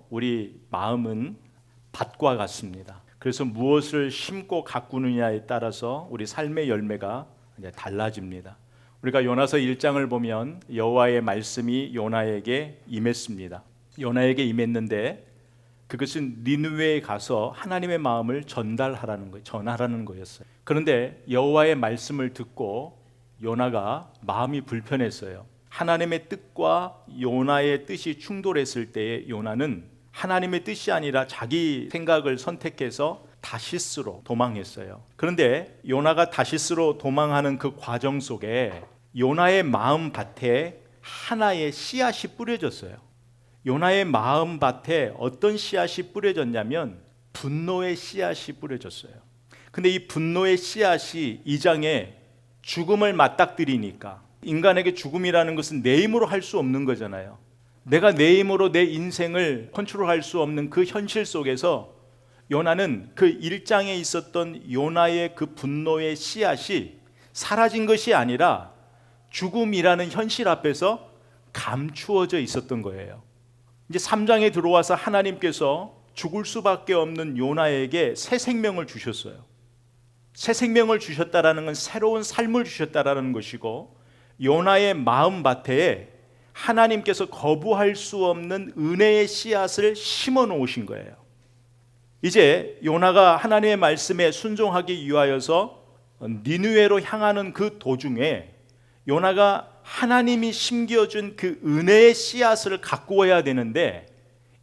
우리 마음은 밭과 같습니다. 그래서 무엇을 심고 가꾸느냐에 따라서 우리 삶의 열매가 이제 달라집니다. 우리가 요나서 1장을 보면 여호와의 말씀이 요나에게 임했습니다. 요나에게 임했는데 그것은 니느웨에 가서 하나님의 마음을 전하라는 거였어요. 그런데 여호와의 말씀을 듣고 요나가 마음이 불편했어요. 하나님의 뜻과 요나의 뜻이 충돌했을 때에 요나는 하나님의 뜻이 아니라 자기 생각을 선택해서 다시스로 도망했어요. 그런데 요나가 다시스로 도망하는 그 과정 속에 요나의 마음 밭에 하나의 씨앗이 뿌려졌어요. 요나의 마음 밭에 어떤 씨앗이 뿌려졌냐면 분노의 씨앗이 뿌려졌어요. 근데 이 분노의 씨앗이 이 장에 죽음을 맞닥뜨리니까, 인간에게 죽음이라는 것은 내 힘으로 할 수 없는 거잖아요. 내가 내 힘으로 내 인생을 컨트롤할 수 없는 그 현실 속에서 요나는 그 1장에 있었던 요나의 그 분노의 씨앗이 사라진 것이 아니라 죽음이라는 현실 앞에서 감추어져 있었던 거예요. 이제 3장에 들어와서 하나님께서 죽을 수밖에 없는 요나에게 새 생명을 주셨어요. 새 생명을 주셨다라는 건 새로운 삶을 주셨다라는 것이고, 요나의 마음밭에 하나님께서 거부할 수 없는 은혜의 씨앗을 심어 놓으신 거예요. 이제 요나가 하나님의 말씀에 순종하기 위하여서 니느웨로 향하는 그 도중에 요나가 하나님이 심겨준 그 은혜의 씨앗을 가꾸어야 되는데,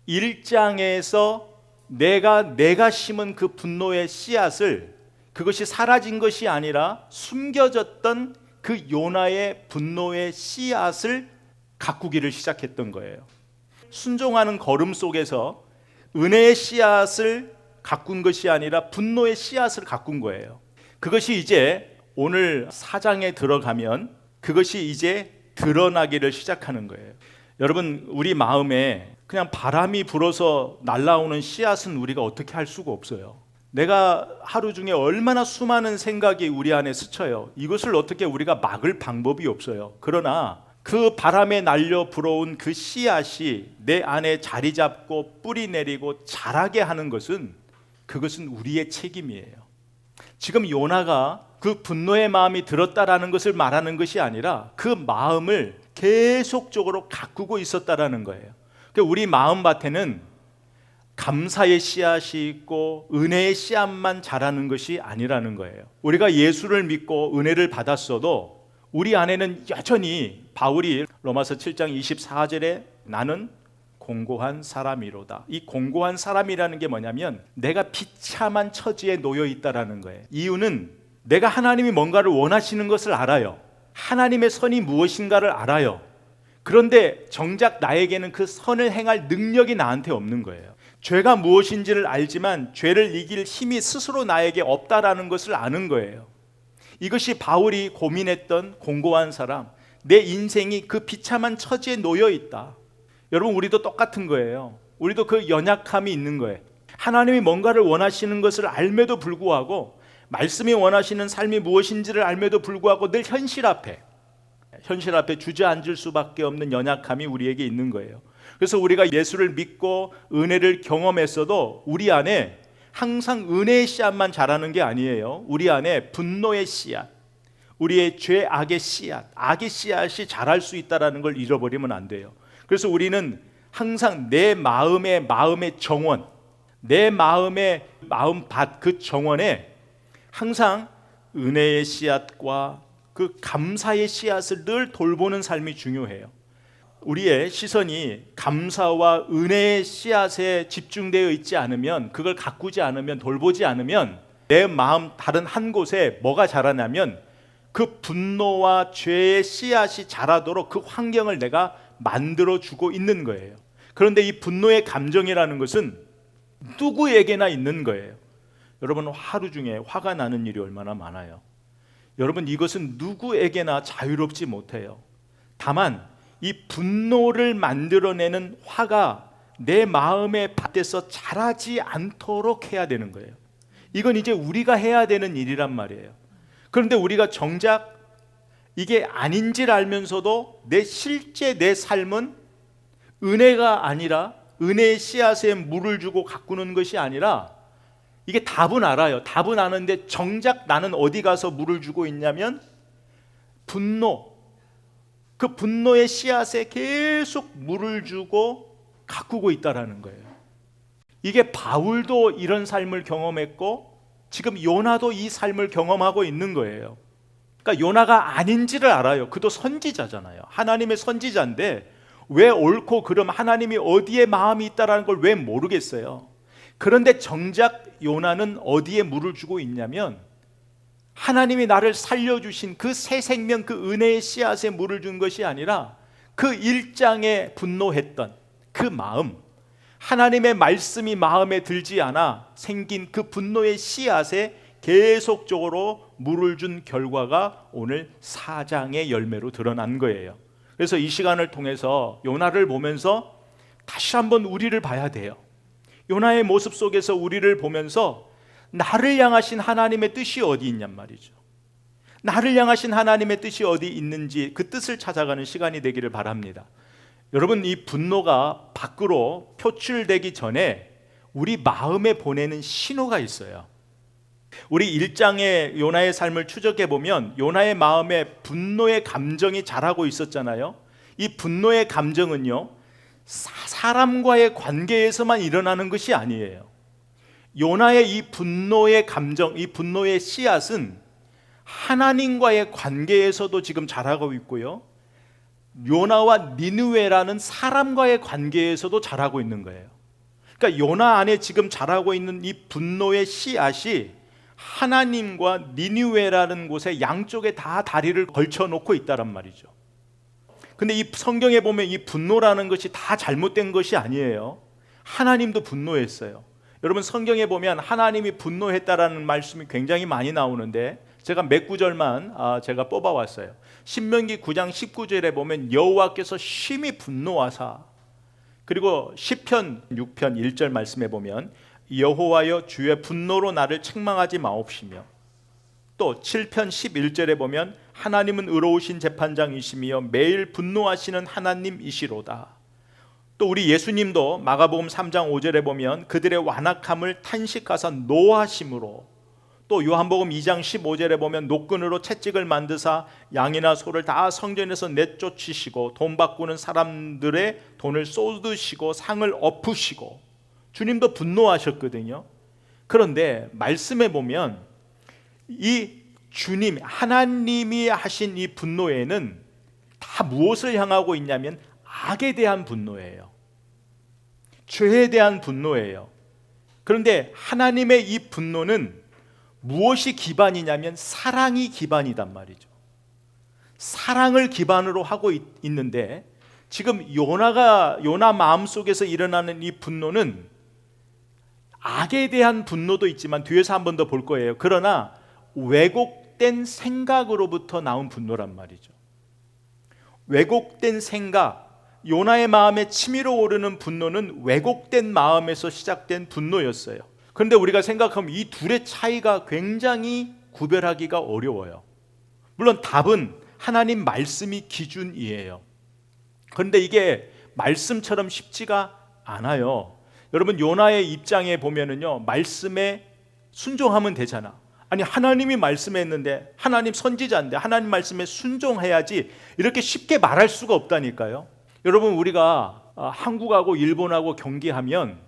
1장에서 내가 심은 그 분노의 씨앗을, 그것이 사라진 것이 아니라 숨겨졌던 그 요나의 분노의 씨앗을 가꾸기를 시작했던 거예요. 순종하는 걸음 속에서 은혜의 씨앗을 가꾼 것이 아니라 분노의 씨앗을 가꾼 거예요. 그것이 이제 오늘 4장에 들어가면 그것이 이제 드러나기를 시작하는 거예요. 여러분, 우리 마음에 그냥 바람이 불어서 날아오는 씨앗은 우리가 어떻게 할 수가 없어요. 내가 하루 중에 얼마나 수많은 생각이 우리 안에 스쳐요. 이것을 어떻게 우리가 막을 방법이 없어요. 그러나 그 바람에 날려 불어온 그 씨앗이 내 안에 자리 잡고 뿌리 내리고 자라게 하는 것은, 그것은 우리의 책임이에요. 지금 요나가 그 분노의 마음이 들었다라는 것을 말하는 것이 아니라 그 마음을 계속적으로 가꾸고 있었다라는 거예요. 우리 마음밭에는 감사의 씨앗이 있고 은혜의 씨앗만 자라는 것이 아니라는 거예요. 우리가 예수를 믿고 은혜를 받았어도 우리 안에는 여전히 바울이 로마서 7장 24절에 나는 공고한 사람이로다. 이 공고한 사람이라는 게 뭐냐면 내가 비참한 처지에 놓여 있다라는 거예요. 이유는 내가 하나님이 뭔가를 원하시는 것을 알아요. 하나님의 선이 무엇인가를 알아요. 그런데 정작 나에게는 그 선을 행할 능력이 나한테 없는 거예요. 죄가 무엇인지를 알지만 죄를 이길 힘이 스스로 나에게 없다라는 것을 아는 거예요. 이것이 바울이 고민했던 공고한 사람, 내 인생이 그 비참한 처지에 놓여 있다. 여러분, 우리도 똑같은 거예요. 우리도 그 연약함이 있는 거예요. 하나님이 뭔가를 원하시는 것을 알매도 불구하고, 말씀이 원하시는 삶이 무엇인지를 알매도 불구하고 늘 현실 앞에 주저앉을 수밖에 없는 연약함이 우리에게 있는 거예요. 그래서 우리가 예수를 믿고 은혜를 경험했어도 우리 안에 항상 은혜의 씨앗만 자라는 게 아니에요. 우리 안에 분노의 씨앗, 우리의 죄 악의 씨앗, 악의 씨앗이 자랄 수 있다는 걸 잃어버리면 안 돼요. 그래서 우리는 항상 내 마음의 정원, 내 마음의 마음밭, 그 정원에 항상 은혜의 씨앗과 그 감사의 씨앗을 늘 돌보는 삶이 중요해요. 우리의 시선이 감사와 은혜의 씨앗에 집중되어 있지 않으면, 그걸 가꾸지 않으면, 돌보지 않으면 내 마음 다른 한 곳에 뭐가 자라냐면 그 분노와 죄의 씨앗이 자라도록 그 환경을 내가 만들어주고 있는 거예요. 그런데 이 분노의 감정이라는 것은 누구에게나 있는 거예요. 여러분, 하루 중에 화가 나는 일이 얼마나 많아요. 여러분, 이것은 누구에게나 자유롭지 못해요. 다만 이 분노를 만들어내는 화가 내 마음의 밭에서 자라지 않도록 해야 되는 거예요. 이건 이제 우리가 해야 되는 일이란 말이에요. 그런데 우리가 정작 이게 아닌지를 알면서도 실제 내 삶은 은혜가 아니라 은혜의 씨앗에 물을 주고 가꾸는 것이 아니라, 이게 답은 알아요. 답은 아는데 정작 나는 어디 가서 물을 주고 있냐면 분노, 그 분노의 씨앗에 계속 물을 주고 가꾸고 있다라는 거예요. 이게 바울도 이런 삶을 경험했고 지금 요나도 이 삶을 경험하고 있는 거예요. 그러니까 요나가 아닌지를 알아요. 그도 선지자잖아요. 하나님의 선지자인데 왜 옳고 그름, 하나님이 어디에 마음이 있다라는 걸 왜 모르겠어요. 그런데 정작 요나는 어디에 물을 주고 있냐면 하나님이 나를 살려주신 그 새 생명, 그 은혜의 씨앗에 물을 준 것이 아니라 그 일장에 분노했던 그 마음, 하나님의 말씀이 마음에 들지 않아 생긴 그 분노의 씨앗에 계속적으로 물을 준 결과가 오늘 4장의 열매로 드러난 거예요. 그래서 이 시간을 통해서 요나를 보면서 다시 한번 우리를 봐야 돼요. 요나의 모습 속에서 우리를 보면서 나를 향하신 하나님의 뜻이 어디 있냔 말이죠. 나를 향하신 하나님의 뜻이 어디 있는지 그 뜻을 찾아가는 시간이 되기를 바랍니다. 여러분, 이 분노가 밖으로 표출되기 전에 우리 마음에 보내는 신호가 있어요. 우리 1장의 요나의 삶을 추적해 보면 요나의 마음에 분노의 감정이 자라고 있었잖아요. 이 분노의 감정은요, 사람과의 관계에서만 일어나는 것이 아니에요. 요나의 이 분노의 감정, 이 분노의 씨앗은 하나님과의 관계에서도 지금 자라고 있고요, 요나와 니느웨라는 사람과의 관계에서도 자라고 있는 거예요. 그러니까 요나 안에 지금 자라고 있는 이 분노의 씨앗이 하나님과 니느웨라는 곳에 양쪽에 다 다리를 걸쳐 놓고 있다란 말이죠. 근데 이 성경에 보면 이 분노라는 것이 다 잘못된 것이 아니에요. 하나님도 분노했어요. 여러분, 성경에 보면 하나님이 분노했다라는 말씀이 굉장히 많이 나오는데 제가 몇 구절만 제가 뽑아왔어요. 신명기 9장 19절에 보면 여호와께서 심히 분노하사, 그리고 시편 6편 1절 말씀에 보면 여호와여 주의 분노로 나를 책망하지 마옵시며, 또 7편 11절에 보면 하나님은 의로우신 재판장이시며 매일 분노하시는 하나님이시로다. 또 우리 예수님도 마가복음 3장 5절에 보면 그들의 완악함을 탄식하사 노하심으로, 또 요한복음 2장 15절에 보면 노끈으로 채찍을 만드사 양이나 소를 다 성전에서 내쫓으시고 돈 바꾸는 사람들의 돈을 쏟으시고 상을 엎으시고, 주님도 분노하셨거든요. 그런데 말씀에 보면 이 주님, 하나님이 하신 이 분노에는 다 무엇을 향하고 있냐면 악에 대한 분노예요. 죄에 대한 분노예요. 그런데 하나님의 이 분노는 무엇이 기반이냐면 사랑이 기반이단 말이죠. 사랑을 기반으로 하고 있는데 지금 요나 마음속에서 일어나는 이 분노는 악에 대한 분노도 있지만 뒤에서 한 번 더 볼 거예요. 그러나 왜곡된 생각으로부터 나온 분노란 말이죠. 왜곡된 생각, 요나의 마음에 치밀어 오르는 분노는 왜곡된 마음에서 시작된 분노였어요. 그런데 우리가 생각하면 이 둘의 차이가 굉장히 구별하기가 어려워요. 물론 답은 하나님 말씀이 기준이에요. 그런데 이게 말씀처럼 쉽지가 않아요. 여러분, 요나의 입장에 보면은요, 말씀에 순종하면 되잖아. 아니, 하나님이 말씀했는데, 하나님 선지자인데 하나님 말씀에 순종해야지, 이렇게 쉽게 말할 수가 없다니까요. 여러분, 우리가 한국하고 일본하고 경기하면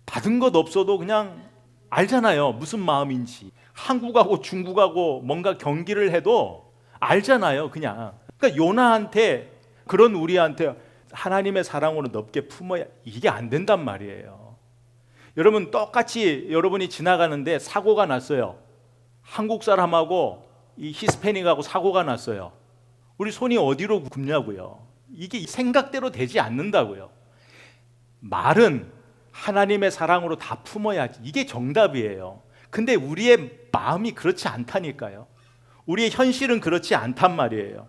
받은 것 없어도 그냥 알잖아요, 무슨 마음인지. 한국하고 중국하고 뭔가 경기를 해도 알잖아요, 그냥. 그러니까 요나한테, 그런 우리한테 하나님의 사랑으로 넓게 품어야, 이게 안 된단 말이에요. 여러분, 똑같이 여러분이 지나가는데 사고가 났어요. 한국 사람하고 이 히스패닉하고 사고가 났어요. 우리 손이 어디로 굽냐고요. 이게 생각대로 되지 않는다고요. 말은 하나님의 사랑으로 다 품어야지, 이게 정답이에요. 근데 우리의 마음이 그렇지 않다니까요. 우리의 현실은 그렇지 않단 말이에요.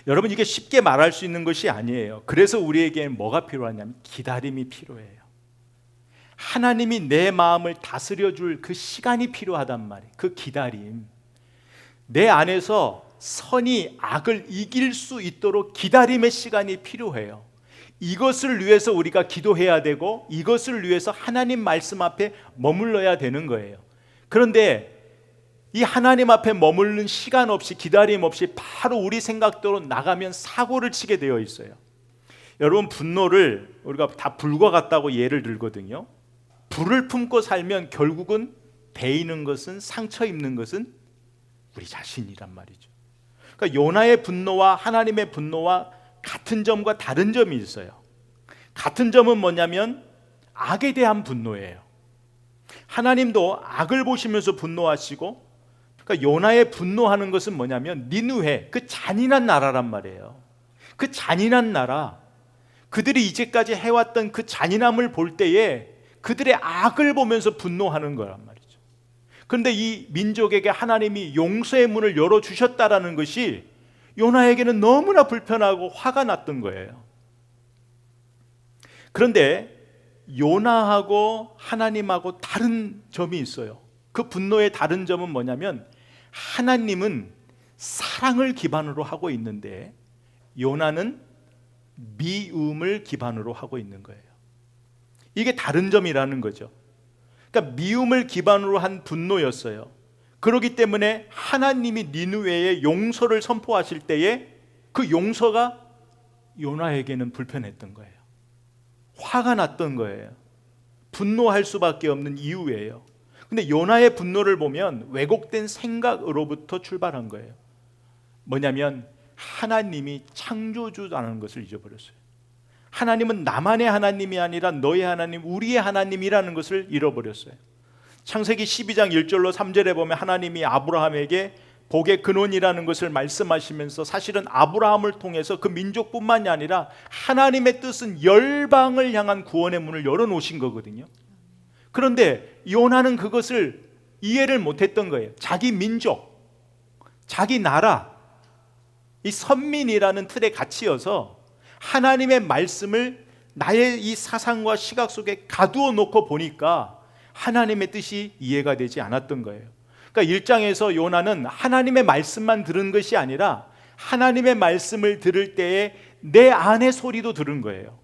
여러분, 이게 쉽게 말할 수 있는 것이 아니에요. 그래서 우리에게는 뭐가 필요하냐면 기다림이 필요해요. 하나님이 내 마음을 다스려 줄 그 시간이 필요하단 말이에요. 그 기다림. 내 안에서 선이 악을 이길 수 있도록 기다림의 시간이 필요해요. 이것을 위해서 우리가 기도해야 되고 이것을 위해서 하나님 말씀 앞에 머물러야 되는 거예요. 그런데 이 하나님 앞에 머무르는 시간 없이 기다림 없이 바로 우리 생각대로 나가면 사고를 치게 되어 있어요. 여러분, 분노를 우리가 다 불과 같다고 예를 들거든요. 불을 품고 살면 결국은 베이는 것은, 상처 입는 것은 우리 자신이란 말이죠. 그러니까 요나의 분노와 하나님의 분노와 같은 점과 다른 점이 있어요. 같은 점은 뭐냐면 악에 대한 분노예요. 하나님도 악을 보시면서 분노하시고, 그러니까 요나의 분노하는 것은 뭐냐면 니느웨, 그 잔인한 나라란 말이에요. 그 잔인한 나라, 그들이 이제까지 해왔던 그 잔인함을 볼 때에 그들의 악을 보면서 분노하는 거란 말이죠. 그런데 이 민족에게 하나님이 용서의 문을 열어주셨다라는 것이 요나에게는 너무나 불편하고 화가 났던 거예요. 그런데 요나하고 하나님하고 다른 점이 있어요. 그 분노의 다른 점은 뭐냐면 하나님은 사랑을 기반으로 하고 있는데 요나는 미움을 기반으로 하고 있는 거예요. 이게 다른 점이라는 거죠. 그러니까 미움을 기반으로 한 분노였어요. 그렇기 때문에 하나님이 니느웨에 용서를 선포하실 때에 그 용서가 요나에게는 불편했던 거예요. 화가 났던 거예요. 분노할 수밖에 없는 이유예요. 근데 요나의 분노를 보면 왜곡된 생각으로부터 출발한 거예요. 뭐냐면 하나님이 창조주라는 것을 잊어버렸어요. 하나님은 나만의 하나님이 아니라 너의 하나님, 우리의 하나님이라는 것을 잃어버렸어요. 창세기 12장 1절로 3절에 보면 하나님이 아브라함에게 복의 근원이라는 것을 말씀하시면서 사실은 아브라함을 통해서 그 민족뿐만이 아니라 하나님의 뜻은 열방을 향한 구원의 문을 열어놓으신 거거든요. 그런데 요나는 그것을 이해를 못했던 거예요. 자기 민족, 자기 나라, 이 선민이라는 틀에 갇히어서 하나님의 말씀을 나의 이 사상과 시각 속에 가두어 놓고 보니까 하나님의 뜻이 이해가 되지 않았던 거예요. 그러니까 1장에서 요나는 하나님의 말씀만 들은 것이 아니라 하나님의 말씀을 들을 때에 내 안의 소리도 들은 거예요.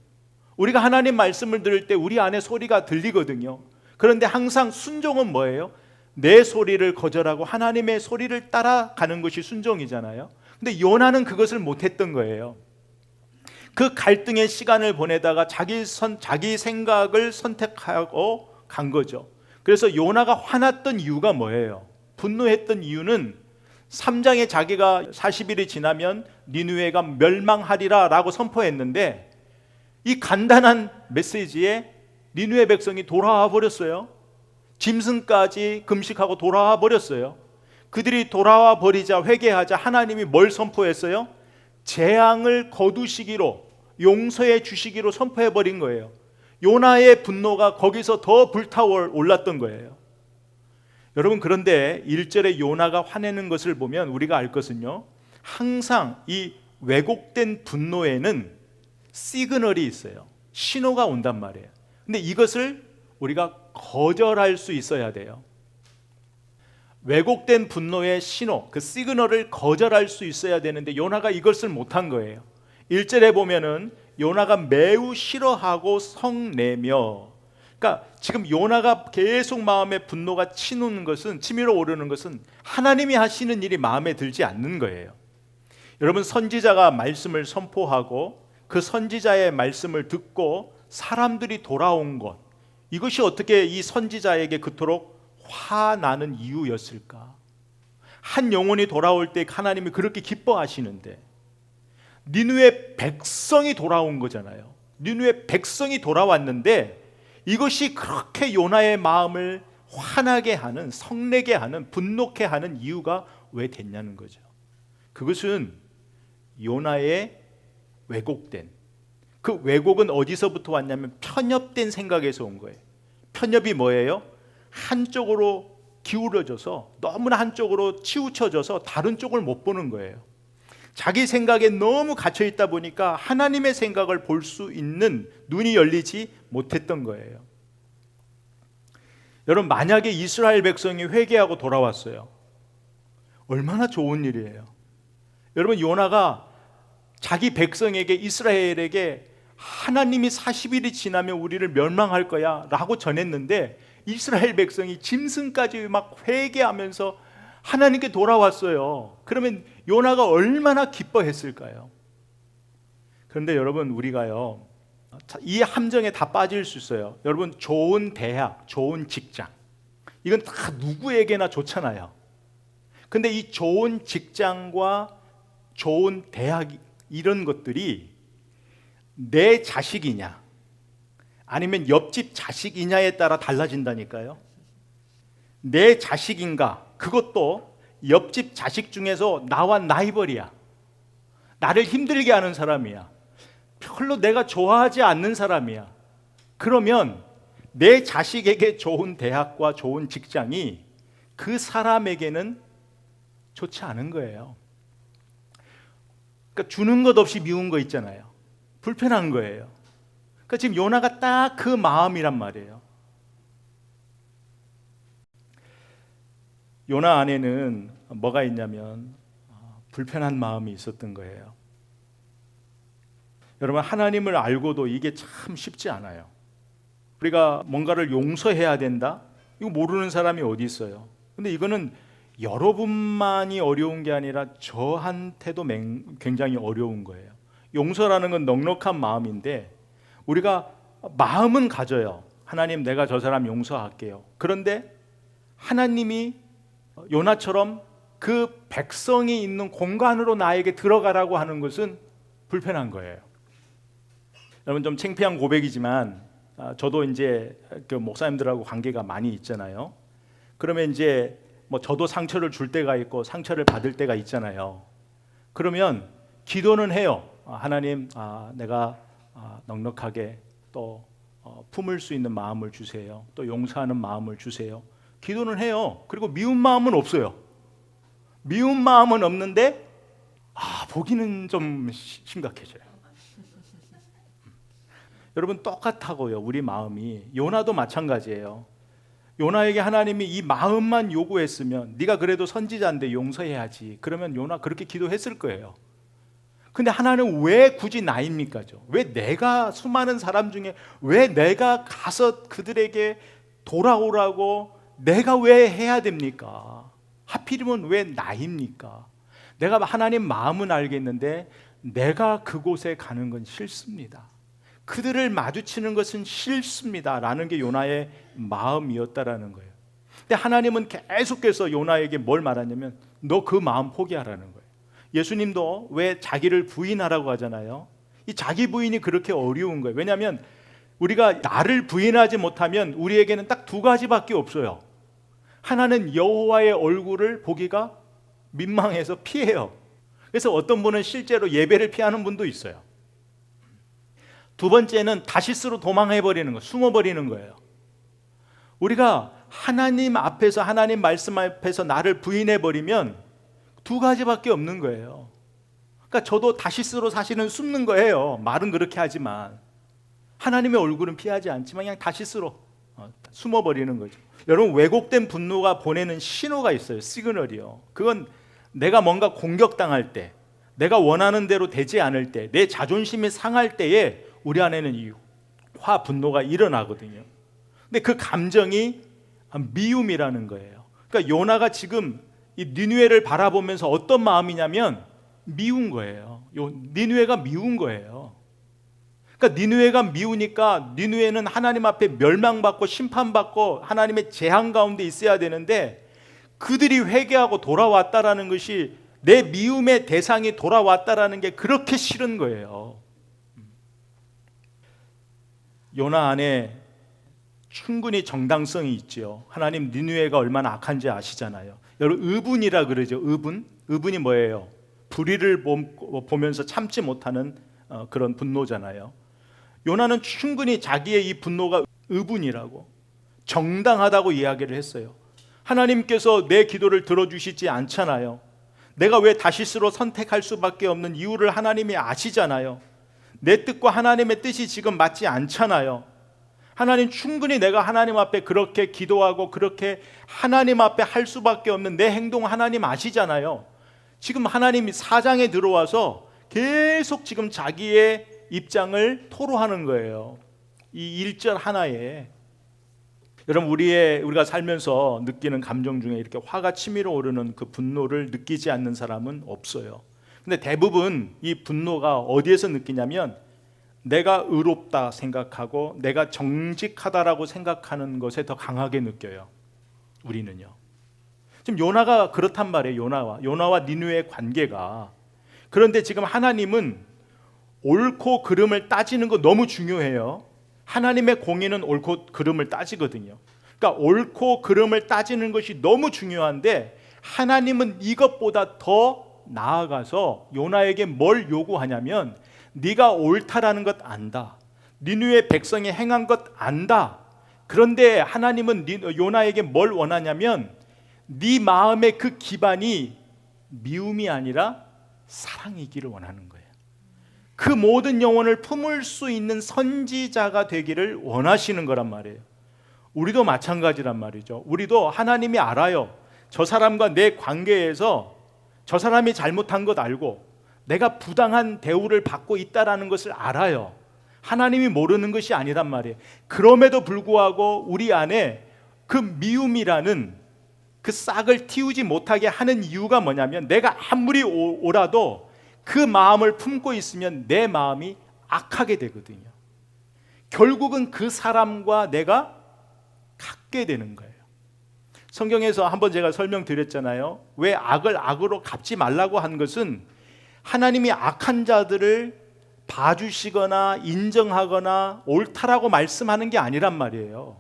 우리가 하나님 말씀을 들을 때 우리 안의 소리가 들리거든요. 그런데 항상 순종은 뭐예요? 내 소리를 거절하고 하나님의 소리를 따라가는 것이 순종이잖아요. 근데 요나는 그것을 못했던 거예요. 그 갈등의 시간을 보내다가 자기 생각을 선택하고 간 거죠. 그래서 요나가 화났던 이유가 뭐예요? 분노했던 이유는 3장에 자기가 40일이 지나면 니느웨가 멸망하리라 라고 선포했는데 이 간단한 메시지에 니느웨 백성이 돌아와 버렸어요. 짐승까지 금식하고 돌아와 버렸어요. 그들이 돌아와 버리자, 회개하자 하나님이 뭘 선포했어요? 재앙을 거두시기로, 용서해 주시기로 선포해 버린 거예요. 요나의 분노가 거기서 더 불타올 올랐던 거예요. 여러분, 그런데 1절에 요나가 화내는 것을 보면 우리가 알 것은요, 항상 이 왜곡된 분노에는 시그널이 있어요. 신호가 온단 말이에요. 근데 이것을 우리가 거절할 수 있어야 돼요. 왜곡된 분노의 신호, 그 시그널을 거절할 수 있어야 되는데 요나가 이것을 못한 거예요. 1절에 보면은 요나가 매우 싫어하고 성내며, 그러니까 지금 요나가 계속 마음에 분노가 치밀어 오르는 것은 하나님이 하시는 일이 마음에 들지 않는 거예요. 여러분, 선지자가 말씀을 선포하고 그 선지자의 말씀을 듣고 사람들이 돌아온 것, 이것이 어떻게 이 선지자에게 그토록 화나는 이유였을까? 한 영혼이 돌아올 때 하나님이 그렇게 기뻐하시는데 니느웨 백성이 돌아온 거잖아요. 니느웨 백성이 돌아왔는데 이것이 그렇게 요나의 마음을 화나게 하는, 성내게 하는, 분노케 하는 이유가 왜 됐냐는 거죠. 그것은 요나의 왜곡된, 그 왜곡은 어디서부터 왔냐면 편협된 생각에서 온 거예요. 편협이 뭐예요? 한쪽으로 기울어져서, 너무나 한쪽으로 치우쳐져서 다른 쪽을 못 보는 거예요. 자기 생각에 너무 갇혀 있다 보니까 하나님의 생각을 볼 수 있는 눈이 열리지 못했던 거예요. 여러분, 만약에 이스라엘 백성이 회개하고 돌아왔어요. 얼마나 좋은 일이에요. 여러분, 요나가 자기 백성에게, 이스라엘에게 하나님이 40일이 지나면 우리를 멸망할 거야 라고 전했는데 이스라엘 백성이 짐승까지 막 회개하면서 하나님께 돌아왔어요. 그러면 요나가 얼마나 기뻐했을까요? 그런데 여러분, 우리가요, 이 함정에 다 빠질 수 있어요. 여러분, 좋은 대학, 좋은 직장, 이건 다 누구에게나 좋잖아요. 근데 이 좋은 직장과 좋은 대학, 이런 것들이 내 자식이냐 아니면 옆집 자식이냐에 따라 달라진다니까요. 내 자식인가, 그것도 옆집 자식 중에서 나와 라이벌이야, 나를 힘들게 하는 사람이야, 별로 내가 좋아하지 않는 사람이야. 그러면 내 자식에게 좋은 대학과 좋은 직장이 그 사람에게는 좋지 않은 거예요. 그러니까 주는 것 없이 미운 거 있잖아요. 불편한 거예요. 그러니까 지금 요나가 딱 그 마음이란 말이에요. 요나 안에는 뭐가 있냐면 불편한 마음이 있었던 거예요. 여러분, 하나님을 알고도 이게 참 쉽지 않아요. 우리가 뭔가를 용서해야 된다? 이거 모르는 사람이 어디 있어요? 근데 이거는 여러분만이 어려운 게 아니라 저한테도 굉장히 어려운 거예요. 용서라는 건 넉넉한 마음인데 우리가 마음은 가져요. 하나님, 내가 저 사람 용서할게요. 그런데 하나님이 요나처럼 그 백성이 있는 공간으로 나에게 들어가라고 하는 것은 불편한 거예요. 여러분, 좀 창피한 고백이지만 저도 이제 그 목사님들하고 관계가 많이 있잖아요. 그러면 이제 뭐 저도 상처를 줄 때가 있고 상처를 받을 때가 있잖아요. 그러면 기도는 해요. 하나님, 내가 넉넉하게 또 품을 수 있는 마음을 주세요. 또 용서하는 마음을 주세요. 기도는 해요. 그리고 미운 마음은 없어요. 미운 마음은 없는데 보기는 좀 심각해져요. 여러분, 똑같다고요. 우리 마음이. 요나도 마찬가지예요. 요나에게 하나님이 이 마음만 요구했으면, 네가 그래도 선지자인데 용서해야지, 그러면 요나 그렇게 기도했을 거예요. 근데 하나는 왜 굳이 나입니까? 왜 내가, 수많은 사람 중에 왜 내가 가서 그들에게 돌아오라고 내가 왜 해야 됩니까? 하필이면 왜 나입니까? 내가 하나님 마음은 알겠는데 내가 그곳에 가는 건 싫습니다. 그들을 마주치는 것은 싫습니다 라는 게 요나의 마음이었다라는 거예요. 근데 하나님은 계속해서 요나에게 뭘 말하냐면 너 그 마음 포기하라는 거예요. 예수님도 왜 자기를 부인하라고 하잖아요. 이 자기 부인이 그렇게 어려운 거예요. 왜냐하면 우리가 나를 부인하지 못하면 우리에게는 딱 두 가지밖에 없어요. 하나는 여호와의 얼굴을 보기가 민망해서 피해요. 그래서 어떤 분은 실제로 예배를 피하는 분도 있어요. 두 번째는 다시스로 도망해버리는 거, 숨어버리는 거예요. 우리가 하나님 앞에서, 하나님 말씀 앞에서 나를 부인해버리면 두 가지밖에 없는 거예요. 그러니까 저도 다시스로 사실은 숨는 거예요. 말은 그렇게 하지만 하나님의 얼굴은 피하지 않지만 그냥 다시스로 숨어버리는 거죠. 여러분, 왜곡된 분노가 보내는 신호가 있어요. 시그널이요. 그건 내가 뭔가 공격당할 때, 내가 원하는 대로 되지 않을 때, 내 자존심이 상할 때에 우리 안에는 이 분노가 일어나거든요. 근데 그 감정이 미움이라는 거예요. 그러니까 요나가 지금 이 니느웨를 바라보면서 어떤 마음이냐면 미운 거예요. 니느웨가 미운 거예요. 그러니까 니느웨가 미우니까 니느웨는 하나님 앞에 멸망받고 심판받고 하나님의 재앙 가운데 있어야 되는데 그들이 회개하고 돌아왔다라는 것이, 내 미움의 대상이 돌아왔다라는 게 그렇게 싫은 거예요. 요나 안에 충분히 정당성이 있죠. 하나님, 니느웨가 얼마나 악한지 아시잖아요. 여러분, 의분이라 그러죠. 의분이 뭐예요? 불의를 보면서 참지 못하는 그런 분노잖아요. 요나는 충분히 자기의 이 분노가 의분이라고, 정당하다고 이야기를 했어요. 하나님께서 내 기도를 들어주시지 않잖아요. 내가 왜 다시스로 선택할 수밖에 없는 이유를 하나님이 아시잖아요. 내 뜻과 하나님의 뜻이 지금 맞지 않잖아요. 하나님, 충분히 내가 하나님 앞에 그렇게 기도하고 그렇게 하나님 앞에 할 수밖에 없는 내 행동 하나님 아시잖아요. 지금 하나님이 사장에 들어와서 계속 지금 자기의 입장을 토로하는 거예요. 이 1절 하나에. 여러분, 우리가 살면서 느끼는 감정 중에 이렇게 화가 치밀어 오르는 그 분노를 느끼지 않는 사람은 없어요. 근데 대부분 이 분노가 어디에서 느끼냐면 내가 의롭다 생각하고 내가 정직하다라고 생각하는 것에 더 강하게 느껴요. 우리는요. 지금 요나가 그렇단 말이에요. 요나와 니느웨의 관계가. 그런데 지금 하나님은 옳고 그름을 따지는 거 너무 중요해요. 하나님의 공의는 옳고 그름을 따지거든요. 그러니까 옳고 그름을 따지는 것이 너무 중요한데 하나님은 이것보다 더 나아가서 요나에게 뭘 요구하냐면 네가 옳다라는 것 안다. 니느웨 백성이 행한 것 안다. 그런데 하나님은 요나에게 뭘 원하냐면 네 마음의 그 기반이 미움이 아니라 사랑이기를 원하는 거예요. 그 모든 영혼을 품을 수 있는 선지자가 되기를 원하시는 거란 말이에요. 우리도 마찬가지란 말이죠. 우리도 하나님이 알아요. 저 사람과 내 관계에서 저 사람이 잘못한 것 알고 내가 부당한 대우를 받고 있다라는 것을 알아요. 하나님이 모르는 것이 아니란 말이에요. 그럼에도 불구하고 우리 안에 그 미움이라는 그 싹을 틔우지 못하게 하는 이유가 뭐냐면 내가 아무리 옳아도 그 마음을 품고 있으면 내 마음이 악하게 되거든요. 결국은 그 사람과 내가 같게 되는 거예요. 성경에서 한번 제가 설명드렸잖아요. 왜 악을 악으로 갚지 말라고 한 것은 하나님이 악한 자들을 봐주시거나 인정하거나 옳다라고 말씀하는 게 아니란 말이에요.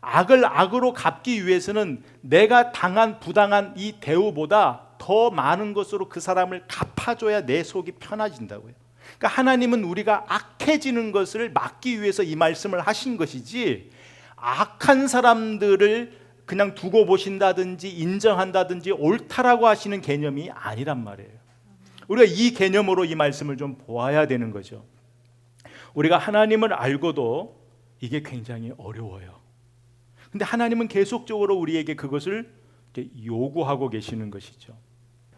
악을 악으로 갚기 위해서는 내가 당한 부당한 이 대우보다 더 많은 것으로 그 사람을 갚아줘야 내 속이 편해진다고요. 그러니까 하나님은 우리가 악해지는 것을 막기 위해서 이 말씀을 하신 것이지 악한 사람들을 그냥 두고 보신다든지 인정한다든지 옳다라고 하시는 개념이 아니란 말이에요. 우리가 이 개념으로 이 말씀을 좀 보아야 되는 거죠. 우리가 하나님을 알고도 이게 굉장히 어려워요. 근데 하나님은 계속적으로 우리에게 그것을 요구하고 계시는 것이죠.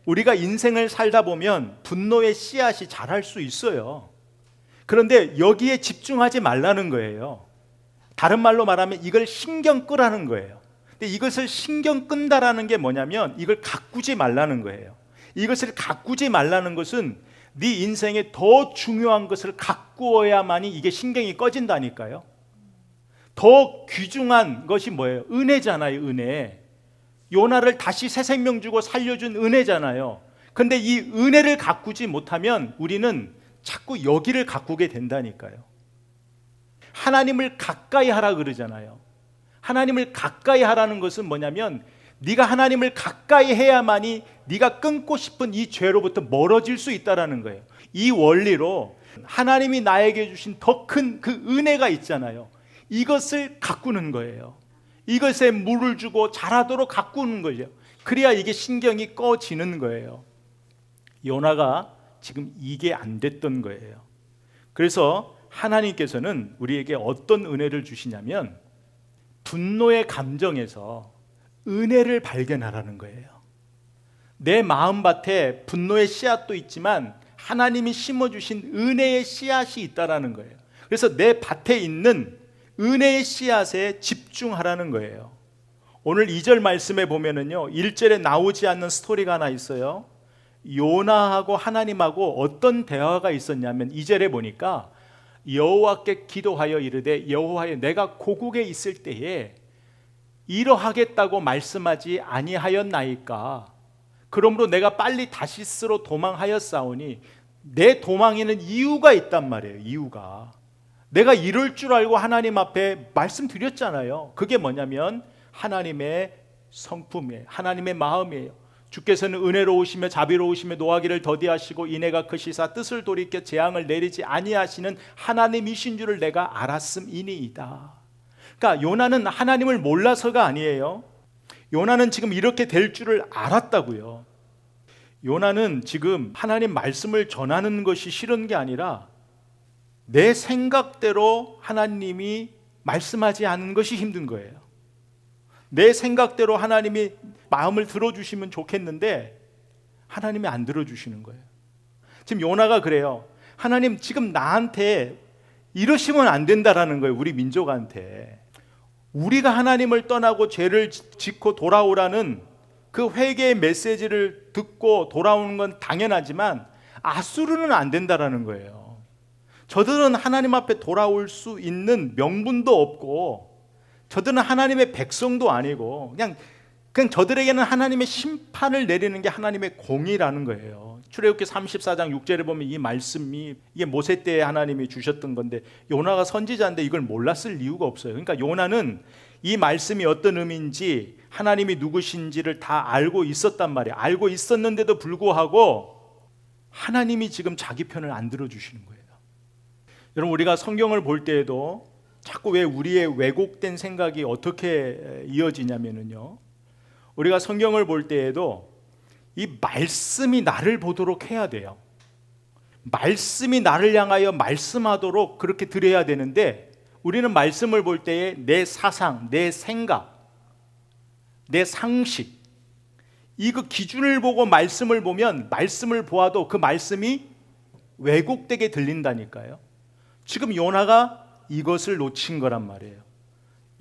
우리가 인생을 살다 보면 분노의 씨앗이 자랄 수 있어요. 그런데 여기에 집중하지 말라는 거예요. 다른 말로 말하면 이걸 신경 끄라는 거예요. 근데 이것을 신경 끈다라는 게 뭐냐면 이걸 가꾸지 말라는 거예요. 이것을 가꾸지 말라는 것은 네 인생에 더 중요한 것을 가꾸어야만이 이게 신경이 꺼진다니까요. 더 귀중한 것이 뭐예요? 은혜잖아요. 은혜. 요나를 다시 새 생명 주고 살려준 은혜잖아요. 근데 이 은혜를 가꾸지 못하면 우리는 자꾸 여기를 가꾸게 된다니까요. 하나님을 가까이 하라 그러잖아요. 하나님을 가까이 하라는 것은 뭐냐면 네가 하나님을 가까이 해야만이 네가 끊고 싶은 이 죄로부터 멀어질 수 있다라는 거예요. 이 원리로 하나님이 나에게 주신 더 큰 그 은혜가 있잖아요. 이것을 가꾸는 거예요. 이것에 물을 주고 자라도록 가꾸는 거죠. 그래야 이게 신경이 꺼지는 거예요. 요나가 지금 이게 안 됐던 거예요. 그래서 하나님께서는 우리에게 어떤 은혜를 주시냐면 분노의 감정에서 은혜를 발견하라는 거예요. 내 마음밭에 분노의 씨앗도 있지만 하나님이 심어주신 은혜의 씨앗이 있다라는 거예요. 그래서 내 밭에 있는 은혜의 씨앗에 집중하라는 거예요. 오늘 2절 말씀에 보면은요, 1절에 나오지 않는 스토리가 하나 있어요. 요나하고 하나님하고 어떤 대화가 있었냐면 2절에 보니까 여호와께 기도하여 이르되 여호와여 내가 고국에 있을 때에 이러하겠다고 말씀하지 아니하였나이까. 그러므로 내가 빨리 다시스로 도망하였사오니 내 도망에는 이유가 있단 말이에요. 이유가 내가 이럴 줄 알고 하나님 앞에 말씀드렸잖아요. 그게 뭐냐면 하나님의 성품이에요. 하나님의 마음이에요. 주께서는 은혜로우시며 자비로우시며 노하기를 더디하시고 인애가 크시사 뜻을 돌이켜 재앙을 내리지 아니하시는 하나님이신 줄을 내가 알았음이니이다. 그러니까 요나는 하나님을 몰라서가 아니에요. 요나는 지금 이렇게 될 줄을 알았다고요. 요나는 지금 하나님 말씀을 전하는 것이 싫은 게 아니라 내 생각대로 하나님이 말씀하지 않는 것이 힘든 거예요. 내 생각대로 하나님이 마음을 들어주시면 좋겠는데 하나님이 안 들어주시는 거예요. 지금 요나가 그래요. 하나님 지금 나한테 이러시면 안 된다라는 거예요. 우리 민족한테. 우리가 하나님을 떠나고 죄를 짓고 돌아오라는 그 회개의 메시지를 듣고 돌아오는 건 당연하지만 아수르는 안 된다라는 거예요. 저들은 하나님 앞에 돌아올 수 있는 명분도 없고 저들은 하나님의 백성도 아니고 그냥 저들에게는 하나님의 심판을 내리는 게 하나님의 공의라는 거예요. 출애굽기 34장 6절에 보면 이 말씀이 이게 모세 때 하나님이 주셨던 건데 요나가 선지자인데 이걸 몰랐을 이유가 없어요. 그러니까 요나는 이 말씀이 어떤 의미인지 하나님이 누구신지를 다 알고 있었단 말이에요. 알고 있었는데도 불구하고 하나님이 지금 자기 편을 안 들어주시는 거예요. 여러분 우리가 성경을 볼 때에도 자꾸 왜 우리의 왜곡된 생각이 어떻게 이어지냐면요, 우리가 성경을 볼 때에도 이 말씀이 나를 보도록 해야 돼요. 말씀이 나를 향하여 말씀하도록 그렇게 드려야 되는데 우리는 말씀을 볼 때에 내 사상, 내 생각, 내 상식 이거 기준을 보고 말씀을 보면 말씀을 보아도 그 말씀이 왜곡되게 들린다니까요. 지금 요나가 이것을 놓친 거란 말이에요.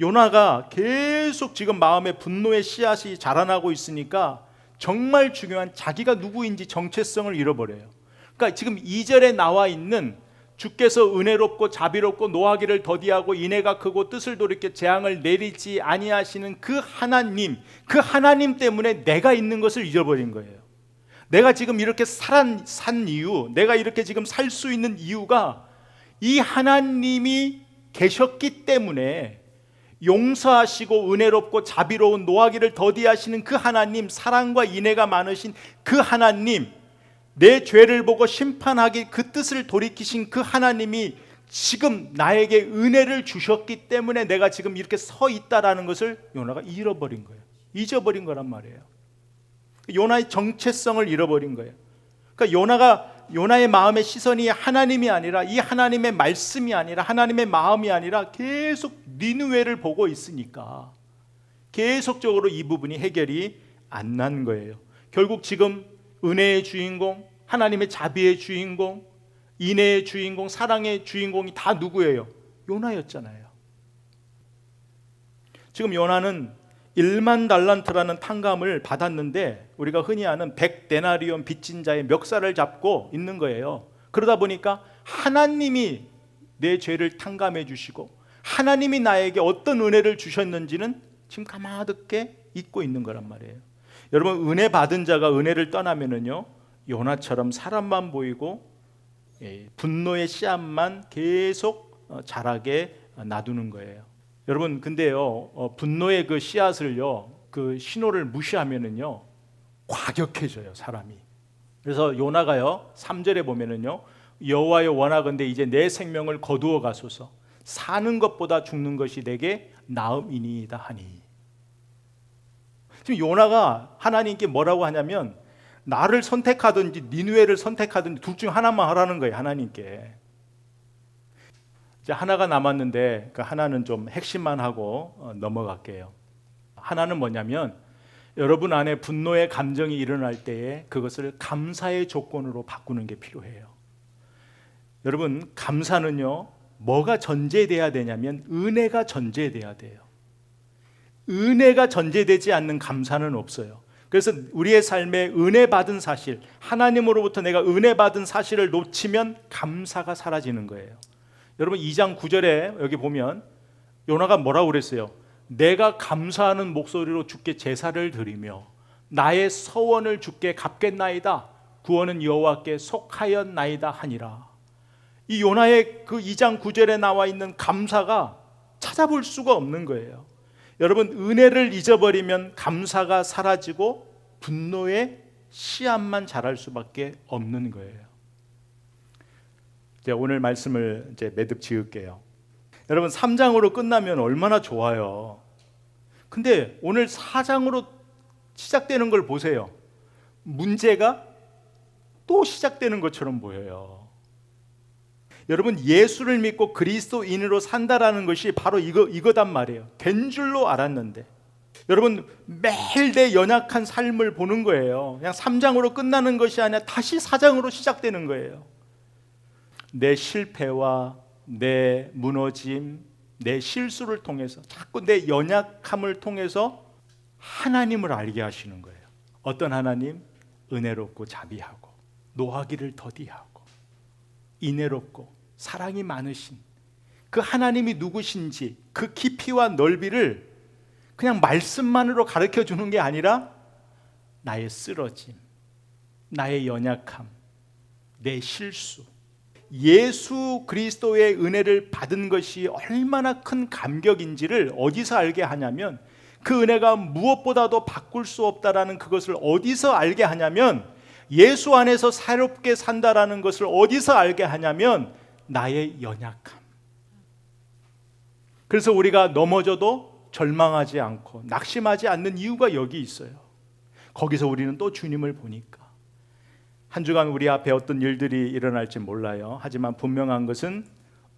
요나가 계속 지금 마음에 분노의 씨앗이 자라나고 있으니까 정말 중요한 자기가 누구인지 정체성을 잃어버려요. 그러니까 지금 2절에 나와 있는 주께서 은혜롭고 자비롭고 노하기를 더디하고 인애가 크고 뜻을 돌이켜 재앙을 내리지 아니하시는 그 하나님 때문에 내가 있는 것을 잃어버린 거예요. 내가 지금 이렇게 산 이유, 내가 이렇게 지금 살 수 있는 이유가 이 하나님이 계셨기 때문에, 용서하시고 은혜롭고 자비로운 노하기를 더디하시는 그 하나님, 사랑과 인애가 많으신 그 하나님, 내 죄를 보고 심판하기 그 뜻을 돌이키신 그 하나님이 지금 나에게 은혜를 주셨기 때문에 내가 지금 이렇게 서 있다라는 것을 요나가 잃어버린 거예요. 잊어버린 거란 말이에요. 요나의 정체성을 잃어버린 거예요. 그러니까 요나의 마음의 시선이 하나님이 아니라, 이 하나님의 말씀이 아니라, 하나님의 마음이 아니라 계속 니느웨를 보고 있으니까 계속적으로 이 부분이 해결이 안 난 거예요. 결국 지금 은혜의 주인공, 하나님의 자비의 주인공, 인애의 주인공, 사랑의 주인공이 다 누구예요? 요나였잖아요. 지금 요나는 1만 달란트라는 탕감을 받았는데 우리가 흔히 아는 100데나리온 빚진 자의 멱살을 잡고 있는 거예요. 그러다 보니까 하나님이 내 죄를 탕감해 주시고 하나님이 나에게 어떤 은혜를 주셨는지는 지금 가마득게 잊고 있는 거란 말이에요. 여러분, 은혜 받은 자가 은혜를 떠나면은요, 요나처럼 사람만 보이고 분노의 씨앗만 계속 자라게 놔두는 거예요. 여러분, 근데요, 분노의 그 씨앗을요, 그 신호를 무시하면은요, 과격해져요, 사람이. 그래서 요나가요, 3절에 보면은요, 여호와여 원하건대 이제 내 생명을 거두어 가소서, 사는 것보다 죽는 것이 내게 나음이니이다 하니. 지금 요나가 하나님께 뭐라고 하냐면, 나를 선택하든지 니느웨를 선택하든지 둘 중 하나만 하라는 거예요, 하나님께. 이제 하나가 남았는데 그 하나는 좀 핵심만 하고 넘어갈게요. 하나는 뭐냐면, 여러분 안에 분노의 감정이 일어날 때에 그것을 감사의 조건으로 바꾸는 게 필요해요. 여러분, 감사는요, 뭐가 전제돼야 되냐면 은혜가 전제돼야 돼요. 은혜가 전제되지 않는 감사는 없어요. 그래서 우리의 삶에 은혜 받은 사실, 하나님으로부터 내가 은혜 받은 사실을 놓치면 감사가 사라지는 거예요. 여러분, 2장 9절에 여기 보면 요나가 뭐라고 그랬어요? 내가 감사하는 목소리로 주께 제사를 드리며 나의 서원을 주께 갚겠나이다. 구원은 여호와께 속하였나이다 하니라. 이 요나의 그 2장 9절에 나와 있는 감사가 찾아볼 수가 없는 거예요. 여러분, 은혜를 잊어버리면 감사가 사라지고 분노의 씨앗만 자랄 수밖에 없는 거예요. 이제 오늘 말씀을 이제 매듭 지을게요. 여러분, 3장으로 끝나면 얼마나 좋아요. 근데 오늘 4장으로 시작되는 걸 보세요. 문제가 또 시작되는 것처럼 보여요. 여러분, 예수를 믿고 그리스도인으로 산다라는 것이 바로 이거단 말이에요. 된 줄로 알았는데. 여러분, 매일 내 연약한 삶을 보는 거예요. 그냥 3장으로 끝나는 것이 아니라 다시 4장으로 시작되는 거예요. 내 실패와 내 무너짐, 내 실수를 통해서 자꾸 내 연약함을 통해서 하나님을 알게 하시는 거예요. 어떤 하나님? 은혜롭고 자비하고 노하기를 더디하고 인애롭고 사랑이 많으신 그 하나님이 누구신지 그 깊이와 넓이를 그냥 말씀만으로 가르쳐 주는 게 아니라 나의 쓰러짐, 나의 연약함, 내 실수, 예수 그리스도의 은혜를 받은 것이 얼마나 큰 감격인지를 어디서 알게 하냐면, 그 은혜가 무엇보다도 바꿀 수 없다라는 그것을 어디서 알게 하냐면, 예수 안에서 새롭게 산다라는 것을 어디서 알게 하냐면 나의 연약함. 그래서 우리가 넘어져도 절망하지 않고 낙심하지 않는 이유가 여기 있어요. 거기서 우리는 또 주님을 보니까 한 주간 우리 앞에 어떤 일들이 일어날지 몰라요. 하지만 분명한 것은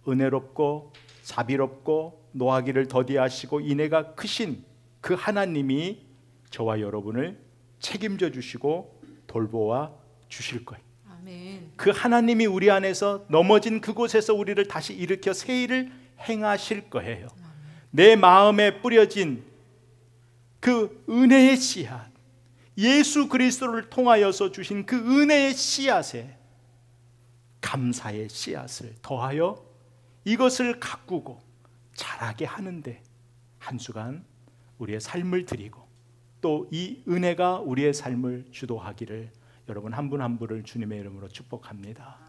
은혜롭고 자비롭고 노하기를 더디하시고 인애가 크신 그 하나님이 저와 여러분을 책임져 주시고 돌보아 주실 거예요. 아멘. 그 하나님이 우리 안에서 넘어진 그곳에서 우리를 다시 일으켜 새 일을 행하실 거예요. 내 마음에 뿌려진 그 은혜의 씨앗, 예수 그리스도를 통하여서 주신 그 은혜의 씨앗에 감사의 씨앗을 더하여 이것을 가꾸고 자라게 하는데 한 주간 우리의 삶을 드리고 또 이 은혜가 우리의 삶을 주도하기를 여러분 한 분 한 분을 주님의 이름으로 축복합니다.